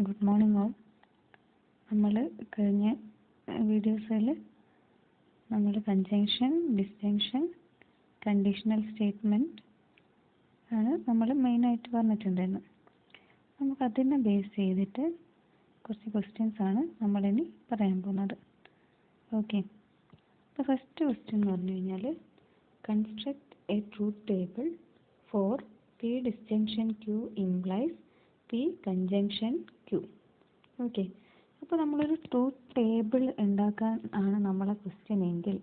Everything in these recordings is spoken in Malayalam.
Good morning all. നമ്മൾ കഴിഞ്ഞ വീഡിയോസിൽ നമ്മൾ കൺജങ്ഷൻ, ഡിസ്ജങ്ഷൻ, കണ്ടീഷണൽ സ്റ്റേറ്റ്മെൻറ്റ് ആണ് നമ്മൾ മെയിനായിട്ട് പറഞ്ഞിട്ടുണ്ടായിരുന്നത്. നമുക്കതിനെ ബേസ് ചെയ്തിട്ട് കുറച്ച് ക്വസ്റ്റ്യൻസ് ആണ് നമ്മളിനി പറയാൻ പോകുന്നത്. ഓക്കെ, അപ്പോൾ ഫസ്റ്റ് ക്വസ്റ്റ്യൻ എന്ന് പറഞ്ഞു കഴിഞ്ഞാൽ construct a truth table for P disjunction Q implies P conjunction Q. Okay, അപ്പോൾ നമ്മളൊരു ട്രൂത്ത് ടേബിൾ ഉണ്ടാക്കാൻ ആണ് നമ്മളെ ക്വസ്റ്റ്യൻ എങ്കിൽ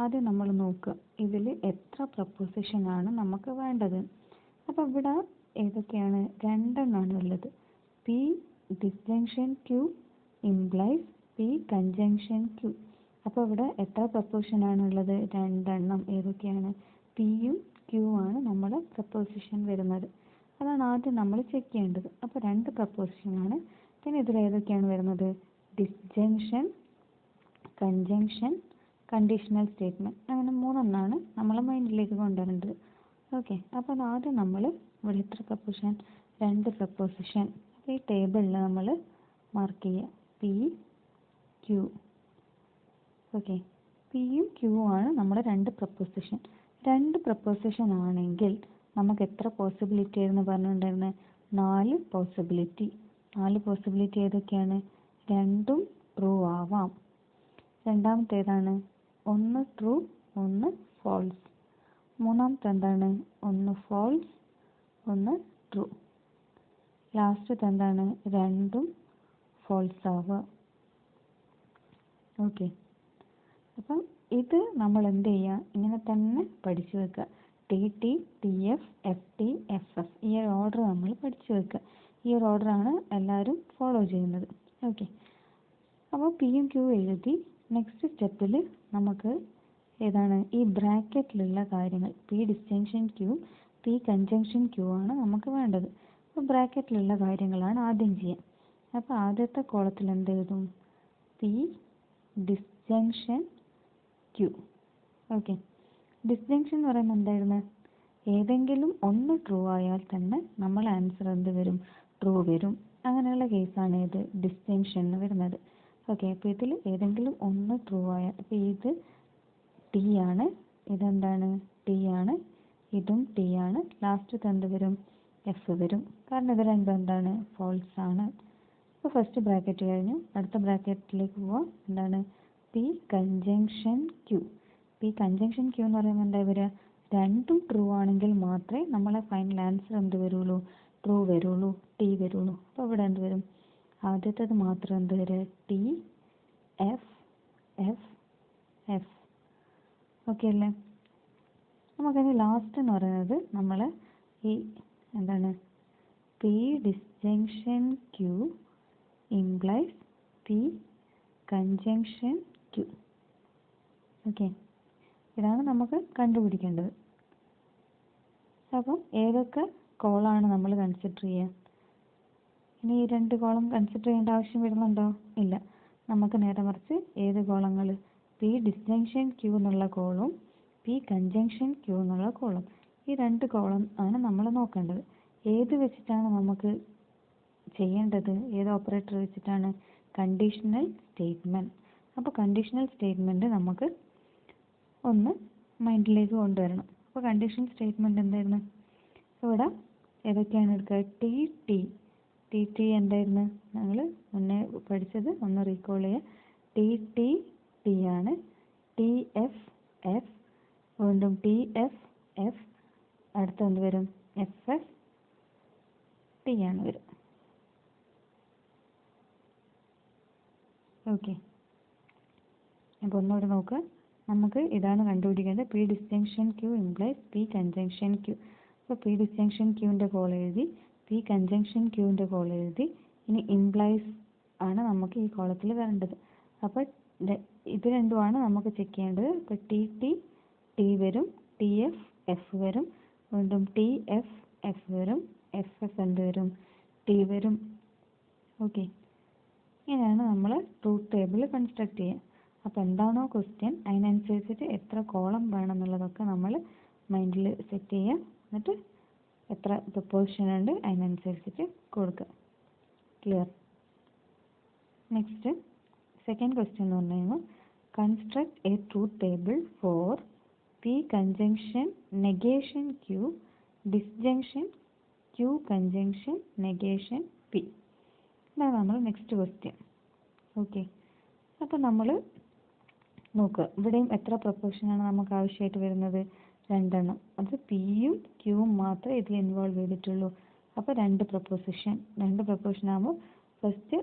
ആദ്യം നമ്മൾ നോക്കുക ഇതിൽ എത്ര പ്രപ്പോസിഷൻ ആണ് നമുക്ക് വേണ്ടത്. അപ്പോൾ ഇവിടെ ഏതൊക്കെയാണ്? രണ്ടെണ്ണമാണ് ഉള്ളത്. P disjunction Q implies P conjunction Q. അപ്പോൾ ഇവിടെ എത്ര പ്രപ്പോസിഷൻ ആണുള്ളത്? രണ്ടെണ്ണം. ഏതൊക്കെയാണ്? പിയും ക്യൂ ആണ് നമ്മുടെ പ്രപ്പോസിഷൻ വരുന്നത്. അതാണ് ആദ്യം നമ്മൾ ചെക്ക് ചെയ്യേണ്ടത്. അപ്പോൾ രണ്ട് പ്രപ്പോസിഷനാണ്. പിന്നെ ഇതിൽ ഏതൊക്കെയാണ് വരുന്നത്? Disjunction, conjunction, conditional statement. അങ്ങനെ മൂന്നെണ്ണമാണ് നമ്മളെ മൈൻഡിലേക്ക് കൊണ്ടുവരേണ്ടത്. ഓക്കെ, അപ്പോൾ ആദ്യം നമ്മൾ ഇവിടെ എത്ര പ്രപ്പോസിഷൻ? രണ്ട് പ്രപ്പോസിഷൻ. അപ്പോൾ ഈ ടേബിളിൽ നമ്മൾ മാർക്ക് ചെയ്യുക പി ക്യൂ. ഓക്കെ, പിയും ക്യൂ ആണ് നമ്മുടെ രണ്ട് പ്രപ്പോസിഷൻ. രണ്ട് പ്രപ്പോസിഷൻ ആണെങ്കിൽ നമുക്ക് എത്ര പോസിബിലിറ്റി ആയിരുന്നു പറഞ്ഞിട്ടുണ്ടായിരുന്നത്? 4 പോസിബിലിറ്റി. 4 പോസിബിലിറ്റി ഏതൊക്കെയാണ്? രണ്ടും ട്രൂ ആവാം. രണ്ടാമത്തെ ഏതാണ്? ഒന്ന് ട്രൂ, ഒന്ന് ഫോൾസ്. മൂന്നാമത്തെ എന്താണ്? ഒന്ന് ഫോൾസ്, ഒന്ന് ട്രൂ. ലാസ്റ്റത്തെ എന്താണ്? രണ്ടും ഫോൾസ് ആവുക. ഓക്കെ, അപ്പം ഇത് നമ്മൾ എന്ത് ചെയ്യുക? ഇങ്ങനെ തന്നെ പഠിച്ചു വെക്കുക. T T, T F, F T, F F. ഈ ഒരു ഓർഡർ നമ്മൾ പഠിച്ചു വെക്കുക. ഈ ഒരു ഓർഡറാണ് എല്ലാവരും ഫോളോ ചെയ്യുന്നത്. ഓക്കെ, അപ്പോൾ പിയും ക്യൂ എഴുതി. നെക്സ്റ്റ് സ്റ്റെപ്പിൽ നമുക്ക് ഏതാണ്? ഈ ബ്രാക്കറ്റിലുള്ള കാര്യങ്ങൾ. P disjunction Q, P conjunction Q ആണ് നമുക്ക് വേണ്ടത്. അപ്പോൾ ബ്രാക്കറ്റിലുള്ള കാര്യങ്ങളാണ് ആദ്യം ചെയ്യുക. അപ്പോൾ ആദ്യത്തെ കോളത്തിൽ എന്ത് എഴുതും? P disjunction Q. Okay, disjunction എന്ന് പറയുന്നത് എന്തായിരുന്നു? ഏതെങ്കിലും ഒന്ന് ട്രൂ ആയാൽ തന്നെ നമ്മൾ ആൻസർ എന്ത് വരും? ട്രൂ വരും. അങ്ങനെയുള്ള കേസാണ് ഇത് ഡിസ്ജങ്ഷൻ വരുന്നത്. ഓക്കെ, അപ്പോൾ ഇതിൽ ഏതെങ്കിലും ഒന്ന് ട്രൂ ആയാൽ, അപ്പോൾ ഇത് ടി ആണ്, ഇതെന്താണ്? ടി ആണ്, ഇതും ടി ആണ്. ലാസ്റ്റ് എന്ത് വരും? എഫ് വരും. കാരണം ഇത് രണ്ടും എന്താണ്? ഫോൾസ് ആണ്. അപ്പോൾ ഫസ്റ്റ് ബ്രാക്കറ്റ് കഴിഞ്ഞു. അടുത്ത ബ്രാക്കറ്റിലേക്ക് പോവാം. എന്താണ്? P conjunction Q. P conjunction Q എന്ന് പറയുമ്പോൾ എന്താ വരിക? രണ്ടും ട്രൂ ആണെങ്കിൽ മാത്രമേ നമ്മളെ ഫൈനൽ ആൻസർ എന്ത് വരുള്ളൂ? ട്രൂ വരുള്ളൂ, ടി വരുള്ളൂ. അപ്പോൾ ഇവിടെ എന്ത് വരും? ആദ്യത്തേത് മാത്രം എന്ത് വരിക? T F F F. Okay അല്ലേ? നമുക്കതിന് ലാസ്റ്റ് എന്ന് പറയുന്നത് നമ്മൾ ഈ എന്താണ്? P disjunction Q implies P conjunction Q. Okay, ഇതാണ് നമുക്ക് കണ്ടുപിടിക്കേണ്ടത്. അപ്പം ഏതൊക്കെ കോളാണ് നമ്മൾ കൺസിഡർ ചെയ്യുക? ഇനി ഈ രണ്ട് കോളം കൺസിഡർ ചെയ്യേണ്ട ആവശ്യം വരുന്നുണ്ടോ? ഇല്ല. നമുക്ക് നേരെ മറിച്ച് ഏത് കോളങ്ങൾ? പി ഡിസ്ജങ്ഷൻ ക്യൂ എന്നുള്ള കോളും പി കൺജങ്ഷൻ ക്യൂ എന്നുള്ള കോളും. ഈ രണ്ട് കോളം ആണ് നമ്മൾ നോക്കേണ്ടത്. ഏത് വെച്ചിട്ടാണ് നമുക്ക് ചെയ്യേണ്ടത്? ഏത് ഓപ്പറേറ്റർ വെച്ചിട്ടാണ്? Conditional statement. അപ്പോൾ കണ്ടീഷണൽ സ്റ്റേറ്റ്മെൻറ്റ് നമുക്ക് ഒന്ന് മൈൻഡിലേക്ക് കൊണ്ടുവരണം. അപ്പോൾ കണ്ടീഷണൽ സ്റ്റേറ്റ്മെൻറ്റ് എന്തായിരുന്നു? ഇവിടെ ഏതൊക്കെയാണ് എടുക്കുക? T T. ടി ടി എന്തായിരുന്നു? ഞങ്ങൾ മുന്നേ പഠിച്ചത് ഒന്ന് റീകോൾ ചെയ്യുക. ടി ടി ടി ആണ്. ടി എഫ് എഫ്, വീണ്ടും ടി എഫ് എഫ്. അടുത്ത എന്ത് വരും? എഫ് എഫ് ടി ആണ് വരും. ഓക്കെ, അപ്പോൾ ഒന്നുകൂടെ നോക്കുക. നമുക്ക് ഇതാണ് കണ്ടുപിടിക്കേണ്ടത്. P disjunction Q implies P conjunction Q. അപ്പോൾ പി ഡിസ്ജങ്ഷൻ ക്യൂവിൻ്റെ കോൾ എഴുതി, പി കൺജങ്ഷൻ ക്യൂവിൻ്റെ കോൾ എഴുതി. ഇനി ഇംപ്ലൈസ് ആണ് നമുക്ക് ഈ കോളത്തിൽ വരേണ്ടത്. അപ്പോൾ ഇത് രണ്ടുമാണ് നമുക്ക് ചെക്ക് ചെയ്യേണ്ടത്. അപ്പോൾ ടി ടി ടി വരും, ടി എഫ് എഫ് വരും, വീണ്ടും ടി എഫ് എഫ് വരും, എഫ് എഫ് എന്ത് വരും? ടി വരും. ഓക്കെ, ഇങ്ങനെയാണ് നമ്മൾ ട്രൂത്ത് ടേബിൾ കൺസ്ട്രക്ട് ചെയ്യുക. അപ്പോൾ എന്താണോ ക്വസ്റ്റ്യൻ അതിനനുസരിച്ചിട്ട് എത്ര കോളം വേണം എന്നുള്ളതൊക്കെ നമ്മൾ മൈൻഡിൽ സെറ്റ് ചെയ്യുക. എന്നിട്ട് എത്ര പ്രപ്പോസിഷൻ ഉണ്ട് അതിനനുസരിച്ചിട്ട് കൊടുക്കുക. ക്ലിയർ? നെക്സ്റ്റ് സെക്കൻഡ് ക്വസ്റ്റ്യൻ എന്ന് പറഞ്ഞു കഴിഞ്ഞാൽ construct a truth table for P conjunction negation Q disjunction Q conjunction negation P. ഇതാണ് നമ്മൾ നെക്സ്റ്റ് ക്വസ്റ്റ്യൻ. ഓക്കെ, അപ്പോൾ നമ്മൾ നോക്കുക, ഇവിടെയും എത്ര പ്രൊപ്പോർഷനാണ് നമുക്ക് ആവശ്യമായിട്ട് വരുന്നത്? 2 എണ്ണം. അത് പിയും ക്യൂവും മാത്രമേ ഇതിൽ ഇൻവോൾവ് ചെയ്തിട്ടുള്ളൂ. അപ്പോൾ 2 പ്രൊപ്പോർഷൻ ആകുമ്പോൾ ഫസ്റ്റ്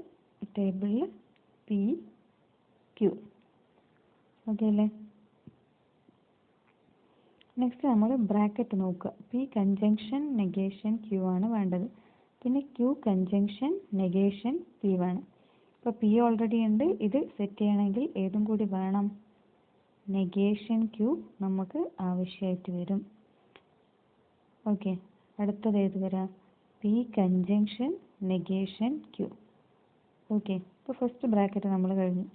ടേബിളിൽ പി ക്യൂ. ഓക്കെ അല്ലേ? നെക്സ്റ്റ് നമ്മൾ ബ്രാക്കറ്റ് നോക്കുക. പി കൺജങ്ഷൻ നെഗേഷൻ ക്യൂ ആണ് വേണ്ടത്. പിന്നെ ക്യൂ കൺജങ്ഷൻ നെഗേഷൻ പി വേണം. ഇപ്പോൾ പി ഓൾറെഡി ഉണ്ട്. ഇത് സെറ്റ് ചെയ്യണമെങ്കിൽ ഏതും കൂടി വേണം, നെഗേഷൻ ക്യൂ നമുക്ക് ആവശ്യമായിട്ട് വരും. ഓക്കെ, അടുത്തത് ഏത് വരാം? P conjunction negation Q. Okay, ഇപ്പോൾ ഫസ്റ്റ് ബ്രാക്കറ്റ് നമ്മൾ കഴിഞ്ഞു.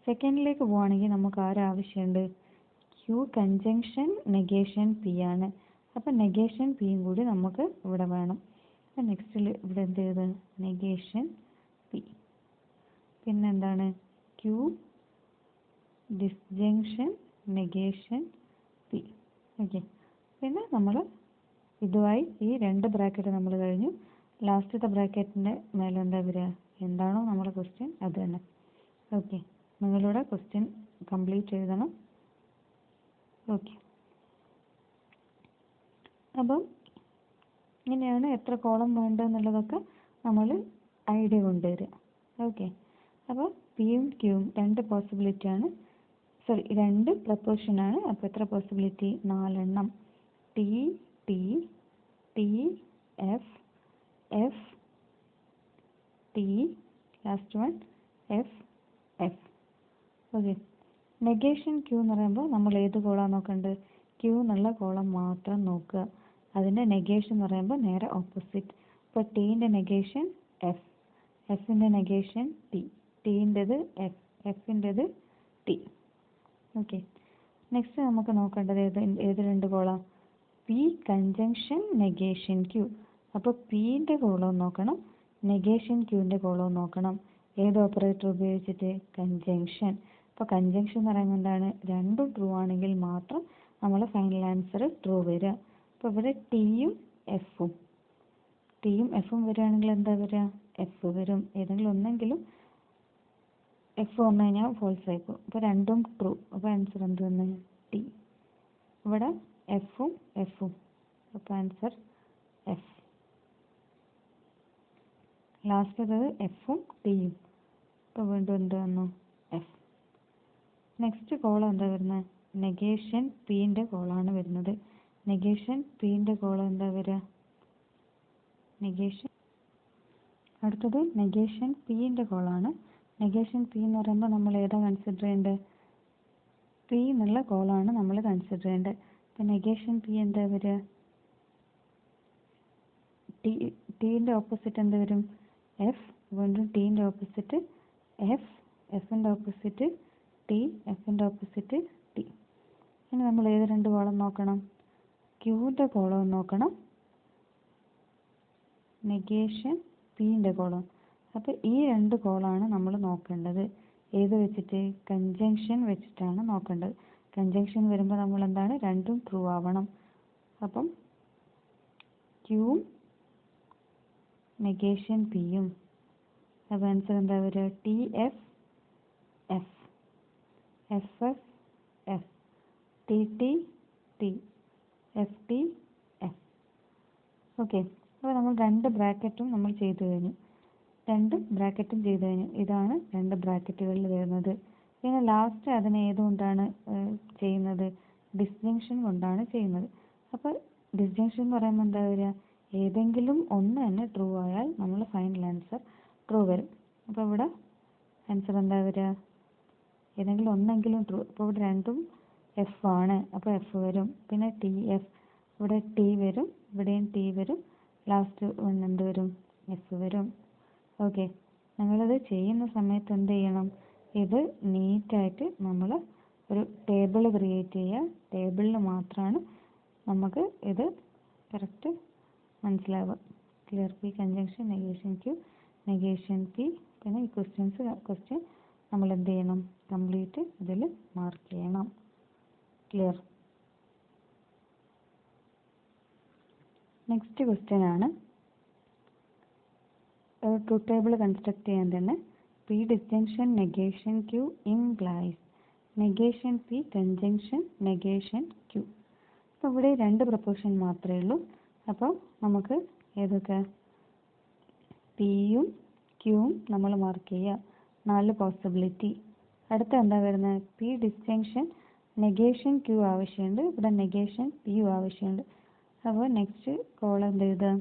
സെക്കൻഡിലേക്ക് പോവുകയാണെങ്കിൽ നമുക്ക് ആവശ്യമുണ്ട്? ക്യൂ കൺജങ്ഷൻ നെഗേഷൻ പി ആണ്. അപ്പം നെഗേഷൻ പിയും കൂടി നമുക്ക് ഇവിടെ വേണം. അപ്പം നെക്സ്റ്റിൽ ഇവിടെ എന്ത് ചെയ്ത് നെഗേഷൻ പി. പിന്നെന്താണ്? Q disjunction negation P. Okay, പിന്നെ നമ്മൾ ഇതുമായി ഈ 2 ബ്രാക്കറ്റ് നമ്മൾ കഴിഞ്ഞു. ലാസ്റ്റത്തെ ബ്രാക്കറ്റിൻ്റെ മേലെ എന്താ വരിക? എന്താണോ നമ്മുടെ ക്വസ്റ്റ്യൻ അത് തന്നെ. ഓക്കെ, നിങ്ങളിവിടെ ക്വസ്റ്റ്യൻ കംപ്ലീറ്റ് എഴുതണം. ഓക്കെ, അപ്പം ഇങ്ങനെയാണ് എത്ര കോളം വേണ്ടതെന്നുള്ളതൊക്കെ നമ്മൾ ഐഡിയ കൊണ്ടുവരിക. ഓക്കെ, അപ്പോൾ പിയും ക്യൂവും 2 പോസിബിലിറ്റിയാണ്, 2 പ്രപ്പോർഷനാണ്. അപ്പോൾ എത്ര പോസിബിലിറ്റി? 4 എണ്ണം. T T T F F T, last one F F. Okay, negation Q എന്ന് പറയുമ്പോൾ നമ്മൾ ഏത് കോളാണ് നോക്കേണ്ടത്? ക്യൂ എന്നുള്ള കോളം മാത്രം നോക്കുക. അതിൻ്റെ നെഗേഷൻ എന്ന് പറയുമ്പോൾ നേരെ ഓപ്പോസിറ്റ്. ഇപ്പോൾ ടീൻ്റെ നെഗേഷൻ എഫ്, എഫിൻ്റെ നെഗേഷൻ ടി, ടീൻ്റെത് എഫ്, എഫിൻ്റെത് ടി. ഓക്കെ, നെക്സ്റ്റ് നമുക്ക് നോക്കേണ്ടത് ഏത് 2 കോളാണ്? P conjunction negation Q. അപ്പോൾ പിൻ്റെ കോളവും നോക്കണം, നെഗേഷൻ ക്യൂവിൻ്റെ കോളവും നോക്കണം. ഏത് ഓപ്പറേറ്റർ ഉപയോഗിച്ചിട്ട്? കൺജങ്ഷൻ. അപ്പോൾ കൺജങ്ഷൻ എന്ന് പറയുന്നത് എന്താണ്? രണ്ടും ട്രൂ ആണെങ്കിൽ മാത്രം നമ്മൾ ഫൈനൽ ആൻസർ ട്രൂ വരിക. അപ്പോൾ ഇവിടെ ടിയും എഫും വരികയാണെങ്കിൽ എന്താ വരിക? എഫ് വരും. ഏതെങ്കിലും ഒന്നെങ്കിലും എഫ് വന്നു കഴിഞ്ഞാൽ ഫോൾസ് ആയിപ്പോകും. അപ്പോൾ രണ്ടും ട്രൂ. അപ്പോൾ ആൻസർ എന്ത് വന്ന്? ടി. ഇവിടെ എഫും അപ്പോൾ ആൻസർ എഫ്. ലാസ്റ്റത്തത് എഫും ടിയും. അപ്പോൾ വീണ്ടും എന്ത് വന്നു? എഫ്. നെക്സ്റ്റ് കോളം എന്താ വരുന്നത്? നെഗേഷൻ പിൻ്റെ കോളാണ് വരുന്നത്. നെഗേഷൻ പിൻ്റെ കോളം എന്താ വരിക? നെഗേഷൻ. അടുത്തത് നെഗേഷൻ പിൻ്റെ കോളാണ്. നെഗേഷൻ പി എന്ന് പറയുമ്പോൾ നമ്മൾ ഏതാ കൺസിഡർ ചെയ്യേണ്ടത്? പി എന്നുള്ള കോളാണ് നമ്മൾ കൺസിഡർ ചെയ്യേണ്ടത്. അപ്പോൾ നെഗേഷൻ പി എന്താ വരിക? ടീൻ്റെ ഓപ്പോസിറ്റ് എന്ത് വരും? എഫ്. വീണ്ടും ടീൻ്റെ ഓപ്പോസിറ്റ് എഫ്, എഫിൻ്റെ ഓപ്പോസിറ്റ് ടി, എഫിൻ്റെ ഓപ്പോസിറ്റ് ടി. ഇനി നമ്മൾ ഏത് 2 കോളം നോക്കണം? ക്യൂൻ്റെ കോളവും നോക്കണം, നെഗേഷൻ പിൻ്റെ കോളം. അപ്പോൾ ഈ 2 കോളാണ് നമ്മൾ നോക്കേണ്ടത്. ഏത് വെച്ചിട്ട്? കൺജങ്ഷൻ വെച്ചിട്ടാണ് നോക്കേണ്ടത്. കൺജങ്ഷൻ വരുമ്പോൾ നമ്മൾ എന്താണ്? രണ്ടും ട്രൂ ആവണം. അപ്പം ക്യൂവും നെഗേഷൻ പിയും. അപ്പോൾ ആൻസർ എന്താ വരിക? T F F, F F F, T T T, F T F. Okay, അപ്പോൾ നമ്മൾ 2 ബ്രാക്കറ്റും നമ്മൾ ചെയ്തു കഴിഞ്ഞു. 2 ബ്രാക്കറ്റും ചെയ്തു കഴിഞ്ഞു. ഇതാണ് 2 ബ്രാക്കറ്റുകളിൽ വരുന്നത്. പിന്നെ ലാസ്റ്റ് അതിനെ ഏതുകൊണ്ടാണ് ചെയ്യുന്നത്? ഡിസ്ജങ്ഷൻ കൊണ്ടാണ് ചെയ്യുന്നത്. അപ്പോൾ ഡിസ്ജങ്ഷൻ എന്ന് പറയുമ്പോൾ എന്താ വരിക? ഏതെങ്കിലും ഒന്ന് തന്നെ ട്രൂ ആയാൽ നമ്മൾ ഫൈനൽ ആൻസർ ട്രൂ വരും. അപ്പോൾ ഇവിടെ ആൻസർ എന്താ വരിക? ഏതെങ്കിലും ഒന്നെങ്കിലും ട്രൂ. അപ്പോൾ ഇവിടെ രണ്ടും എഫ് ആണ്, അപ്പോൾ എഫ് വരും. പിന്നെ ടി എഫ്, ഇവിടെ ടി വരും, ഇവിടെയും ടി വരും. ലാസ്റ്റ് എന്ത് വരും? എഫ് വരും. ഓക്കെ, നിങ്ങളിത് ചെയ്യുന്ന സമയത്ത് എന്ത് ചെയ്യണം? ഇത് നീറ്റായിട്ട് നമ്മൾ ഒരു ടേബിൾ ക്രിയേറ്റ് ചെയ്യുക. ടേബിളിൽ മാത്രമാണ് നമുക്ക് ഇത് കറക്റ്റ് മനസ്സിലാവുക. Clear? P conjunction negation Q negation P. പിന്നെ ഈ ക്വസ്റ്റ്യൻ നമ്മൾ എന്ത് ചെയ്യണം, കംപ്ലീറ്റ് ഇതിൽ മാർക്ക് ചെയ്യണം. ക്ലിയർ? നെക്സ്റ്റ് ക്വസ്റ്റ്യൻ ആണ് ട്രൂത്ത് ടേബിൾ കൺസ്ട്രക്ട് ചെയ്യാൻ തന്നെ P disjunction negation Q implies negation P conjunction negation Q. അപ്പോൾ ഇവിടെ 2 പ്രപ്പോഷൻ മാത്രമേ ഉള്ളൂ. അപ്പോൾ നമുക്ക് ഏതൊക്കെ, പിയും ക്യൂവും നമ്മൾ മാർക്ക് ചെയ്യുക, 4 പോസിബിലിറ്റി. അടുത്ത എന്താ വരുന്നത്, പി ഡിസ്ജങ്ഷൻ നെഗേഷൻ ക്യൂ ആവശ്യമുണ്ട്, ഇവിടെ നെഗേഷൻ പിയും ആവശ്യമുണ്ട്. അപ്പോൾ നെക്സ്റ്റ് കോളം എന്ത് എഴുതുക,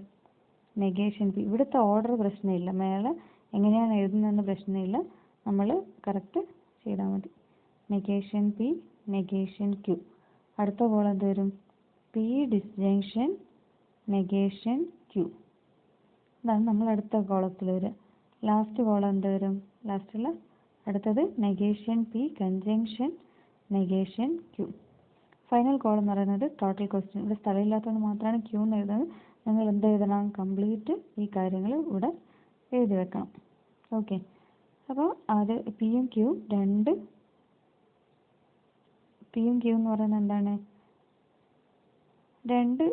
നെഗേഷൻ പി. ഇവിടുത്തെ ഓർഡർ പ്രശ്നമില്ല, മേലെ എങ്ങനെയാണ് എഴുതുന്നതെന്ന് പ്രശ്നമില്ല, നമ്മൾ കറക്റ്റ് ചെയ്താൽ മതി. Negation P negation Q. അടുത്ത കോളം എന്ത് വരും, പി ഡിസ്ജങ്ഷൻ നെഗേഷൻ ക്യൂ. ഇതാണ് നമ്മൾ അടുത്ത കോളത്തിൽ വരിക. ലാസ്റ്റ് കോളം എന്ത് വരും, ലാസ്റ്റുള്ള അടുത്തത് negation P conjunction negation Q. Final column എന്ന് പറയുന്നത് ടോട്ടൽ ക്വസ്റ്റ്യൻ. ഇവിടെ സ്ഥലമില്ലാത്തതുകൊണ്ട് മാത്രമാണ് ക്യൂ എന്ന് എഴുതുന്നത്. നിങ്ങൾ എന്ത് എഴുതണം, കംപ്ലീറ്റ് ഈ കാര്യങ്ങൾ ഇവിടെ എഴുതി വെക്കണം. ഓക്കെ. അപ്പോൾ അത് പിയും ക്യൂവും എന്ന് പറയുന്നത് എന്താണ്, 2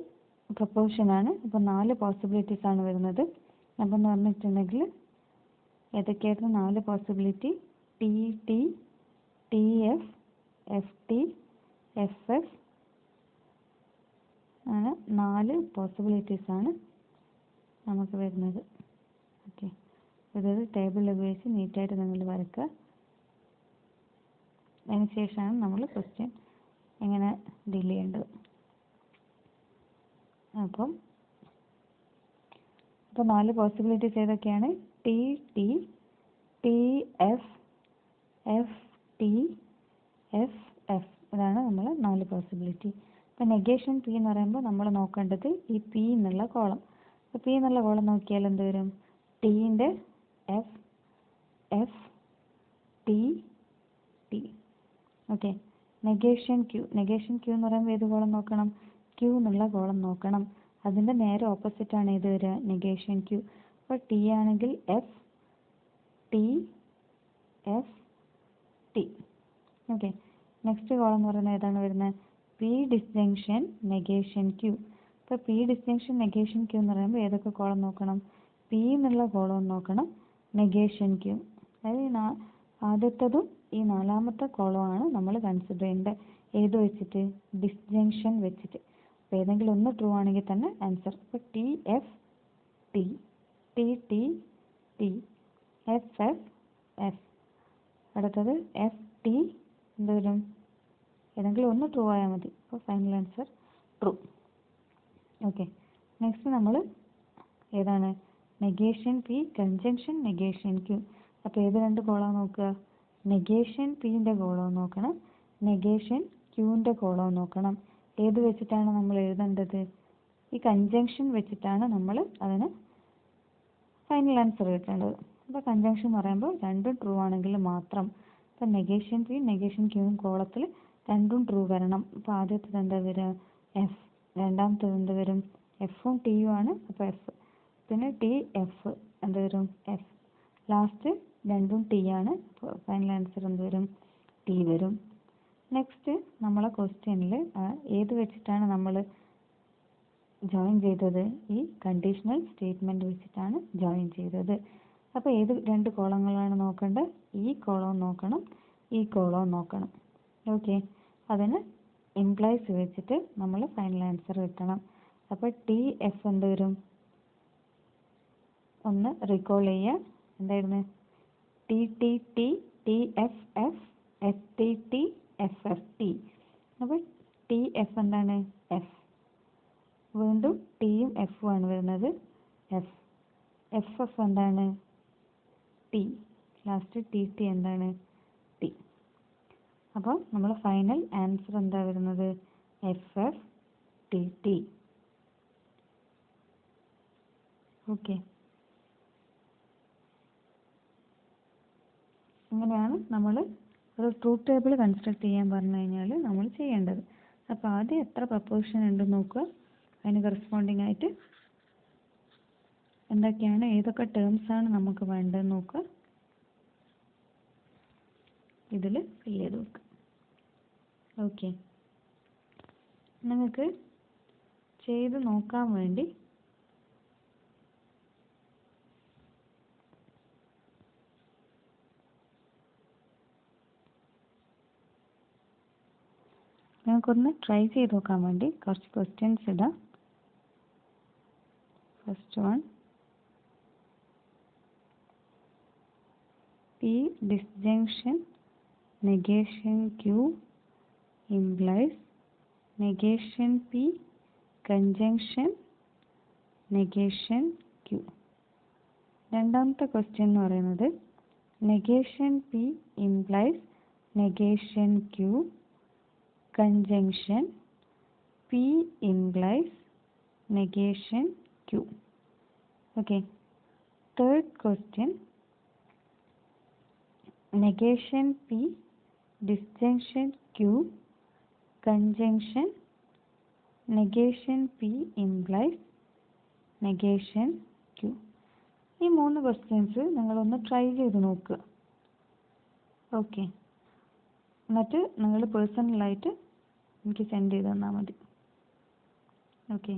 പ്രപ്പോർഷനാണ്. അപ്പോൾ 4 പോസിബിലിറ്റീസ് ആണ് വരുന്നത്. അപ്പം എന്ന് പറഞ്ഞിട്ടുണ്ടെങ്കിൽ ഏതൊക്കെയായിരുന്നു 4 possibility, T T, T F, F T, F F ആണ് 4 പോസിബിലിറ്റീസ് ആണ് നമുക്ക് വരുന്നത്. ഓക്കെ. ഇതൊരു ടേബിളിൽ ഉപയോഗിച്ച് നീറ്റായിട്ട് നിങ്ങൾ വരയ്ക്കുക. അതിന് ശേഷമാണ് നമ്മൾ ക്വസ്റ്റ്യൻ എങ്ങനെ ഡീൽ ചെയ്യേണ്ടത്. അപ്പോൾ 4 പോസിബിലിറ്റീസ് ഏതൊക്കെയാണ്, T T, T F, F T, F F. ഇതാണ് നമ്മൾ 4 പോസിബിലിറ്റി. അപ്പോൾ നെഗേഷൻ പി എന്ന് പറയുമ്പോൾ നമ്മൾ നോക്കേണ്ടത് ഈ പി എന്നുള്ള കോളം. അപ്പോൾ പി എന്നുള്ള കോളം നോക്കിയാൽ എന്ത് വരും, ടീൻ്റെ F, F T, T. Okay. Negation Q എന്ന് പറയുമ്പോൾ ഏത് കോളം നോക്കണം, ക്യൂ എന്നുള്ള കോളം നോക്കണം. അതിൻ്റെ നേരെ ഓപ്പോസിറ്റാണ് ഏത് വരിക, നെഗേഷൻ ക്യൂ. അപ്പോൾ ടി ആണെങ്കിൽ F T, F T. Okay. Next column എന്ന് പറയുന്നത് ഏതാണ് വരുന്നത്, പി ഡിസ്ജങ്ഷൻ നെഗേഷൻ ക്യൂ. ഇപ്പോൾ പി ഡിസ്ജങ്ഷൻ നെഗേഷൻ ക്യൂ എന്ന് പറയുമ്പോൾ ഏതൊക്കെ കോളം നോക്കണം, പി എന്നുള്ള കോളവും നോക്കണം, നെഗേഷൻ ക്യൂ. അതായത് ആദ്യത്തതും ഈ 4ാമത്തെ കോളമാണ് നമ്മൾ കൺസിഡർ ചെയ്യേണ്ടത്. ഏത് വെച്ചിട്ട്, ഡിസ്ജങ്ഷൻ വെച്ചിട്ട്. അപ്പോൾ ഏതെങ്കിലും ഒന്ന് ട്രൂ ആണെങ്കിൽ തന്നെ ആൻസർ. അപ്പോൾ T F T, T T T, F F F. അടുത്തത് എഫ് ടി എന്ത് വരും, ഏതെങ്കിലും ഒന്ന് ട്രൂ ആയാൽ മതി. അപ്പോൾ final answer true. Okay. Next നമ്മൾ ഏതാണ്, negation P conjunction negation Q. അപ്പോൾ ഏത് 2 കോളം നോക്കുക, നെഗേഷൻ പിൻ്റെ കോളവും നോക്കണം, നെഗേഷൻ ക്യൂവിൻ്റെ കോളവും നോക്കണം. ഏത് വെച്ചിട്ടാണ് നമ്മൾ എഴുതേണ്ടത്, ഈ കൺജങ്ഷൻ വെച്ചിട്ടാണ് നമ്മൾ അതിന് ഫൈനൽ ആൻസർ കിട്ടേണ്ടത്. അപ്പോൾ കൺജങ്ഷൻ എന്ന് പറയുമ്പോൾ 2ഉം ട്രൂ ആണെങ്കിൽ മാത്രം. അപ്പോൾ നെഗേഷൻ പി നെഗേഷൻ ക്യൂവും കോളത്തിൽ 2ഉം ട്രൂ വരണം. അപ്പോൾ ആദ്യത്തേത് എന്താ വരിക, എഫ്. രണ്ടാമത്തേത് എന്ത് വരും, എഫും ടിയും ആണ്. അപ്പോൾ എഫ്. പിന്നെ ടി എഫ് എന്ത് വരും, എഫ്. ലാസ്റ്റ് 2ഉം ടി ആണ്. അപ്പോൾ ഫൈനൽ ആൻസർ എന്ത് വരും, ടി വരും. നെക്സ്റ്റ് നമ്മളെ ക്വസ്റ്റ്യനിൽ ഏത് വെച്ചിട്ടാണ് നമ്മൾ ജോയിൻ ചെയ്തത്, ഈ കണ്ടീഷണൽ സ്റ്റേറ്റ്മെൻറ്റ് വെച്ചിട്ടാണ് ജോയിൻ ചെയ്തത്. അപ്പോൾ ഏത് 2 കോളങ്ങളാണ് നോക്കേണ്ടത്, ഈ കോളവും നോക്കണം, ഈ കോളവും നോക്കണം. ഓക്കെ. അതിന് ഇംപ്ലൈസ് വെച്ചിട്ട് നമ്മൾ ഫൈനൽ ആൻസർ കിട്ടണം. അപ്പോൾ ടി എഫ് എന്ത് വരും, ഒന്ന് റീകോൾ ചെയ്യുക. എന്തായിരുന്നു, T T T, T F F, F T T, F F T. അപ്പോൾ ടി എഫ് എന്താണ്, എഫ്. വീണ്ടും ടിയും എഫും ആണ് വരുന്നത്, എഫ്. എഫ് എഫ് എന്താണ്, ടി. ലാസ്റ്റ് ടി ടി എന്താണ്, ടി. അപ്പോൾ നമ്മൾ ഫൈനൽ ആൻസർ എന്താ വരുന്നത്, F F T T. Okay. ഇങ്ങനെയാണ് നമ്മൾ ഒരു ട്രൂത്ത് ടേബിൾ കൺസ്ട്രക്ട് ചെയ്യാൻ പറഞ്ഞു കഴിഞ്ഞാൽ നമ്മൾ ചെയ്യേണ്ടത്. അപ്പോൾ ആദ്യം എത്ര പ്രപ്പോർഷൻ ഉണ്ടെന്ന് നോക്കുക, അതിന് കറസ്പോണ്ടിങ് ആയിട്ട് എന്തൊക്കെയാണ്, ഏതൊക്കെ ടേംസ് ആണ് നമുക്ക് വേണ്ടതെന്ന് നോക്കുക. ഇതിൽ ഫിൽ ചെയ്ത് വെക്കുക. ഓക്കെ, നിങ്ങൾക്ക് ചെയ്ത് നോക്കാൻ വേണ്ടി നമുക്കൊന്ന് ട്രൈ ചെയ്ത് നോക്കാൻ വേണ്ടി കുറച്ച് ക്വസ്റ്റ്യൻസ് ഇടാം. First one, P disjunction negation Q implies negation P conjunction negation Q. രണ്ടാമത്തെ ക്വസ്റ്റ്യൻ എന്ന് പറയുന്നത് negation P implies negation Q conjunction P implies negation Q. Okay. Third question, negation P disjunction Q conjunction negation P implies negation Q. ഈ 3 ക്വസ്റ്റ്യൻസ് നിങ്ങളൊന്ന് ട്രൈ ചെയ്ത് നോക്കുക. ഓക്കെ, എന്നിട്ട് നിങ്ങൾ പേഴ്സണലായിട്ട് എനിക്ക് സെൻഡ് ചെയ്ത് തന്നാൽ മതി. ഓക്കെ.